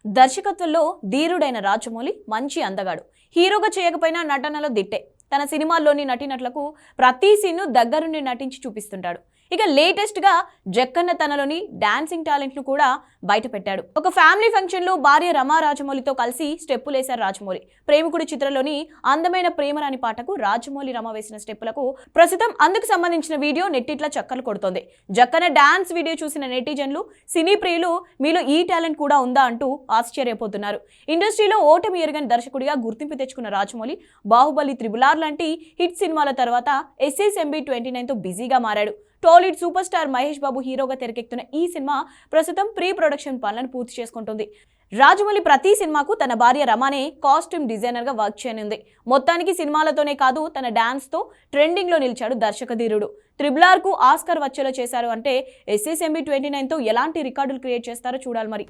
దర్శకత్వంలో ధీరుడైన రాజమౌళి మంచి అందగాడు. హీరోగా చేయకపోయినా నటనలో దిట్టే. తన సినిమాల్లోని నటీనటులకు ప్రతి సీన్ను దగ్గరుండి నటించి చూపిస్తుంటాడు. ఇక లేటెస్ట్ గా జక్కన్న తనలోని డాన్సింగ్ టాలెంట్ ను కూడా బయట పెట్టాడు. ఒక ఫ్యామిలీ ఫంక్షన్ లో భార్య రమా రాజమౌళితో కలిసి స్టెప్పులేశారు రాజమౌళి. ప్రేమికుడి చిత్రంలోని అందమైన ప్రేమరాని పాటకు రాజమౌళి రమ వేసిన స్టెప్పులకు ప్రస్తుతం అందుకు సంబంధించిన వీడియో నెట్టిట్లా చక్కర్లు కొడుతోంది. జక్కన్న డాన్స్ వీడియో చూసిన నెటిజన్లు, సినీ ప్రియులు మీలో ఈ టాలెంట్ కూడా ఉందా అంటూ ఆశ్చర్యపోతున్నారు. ఇండస్ట్రీలో ఓటమి ఎరుగని దర్శకుడిగా గుర్తింపు తెచ్చుకున్న రాజమౌళి బాహుబలి, త్రిబుల్ ఆర్ లాంటి హిట్ సినిమాల తర్వాత SSMB 29 తో బిజీగా మారాడు. టాలీవుడ్ సూపర్ స్టార్ మహేష్ బాబు హీరోగా తెరకెక్కుతున్న ఈ సినిమా ప్రస్తుతం ప్రీ ప్రొడక్షన్ పనులను పూర్తి చేసుకుంటుంది. రాజమౌళి ప్రతి సినిమాకు తన భార్య రమానే కాస్ట్యూమ్ డిజైనర్ గా వర్క్ చేయనుంది. మొత్తానికి సినిమాలతోనే కాదు తన డాన్స్ తో ట్రెండింగ్ లో నిలిచాడు దర్శకధీరుడు. త్రిబుల్ ఆర్ కు ఆస్కార్ వచ్చేలా చేశారు అంటే SSMB 29 తో ఎలాంటి రికార్డులు క్రియేట్ చేస్తారో చూడాలి మరి.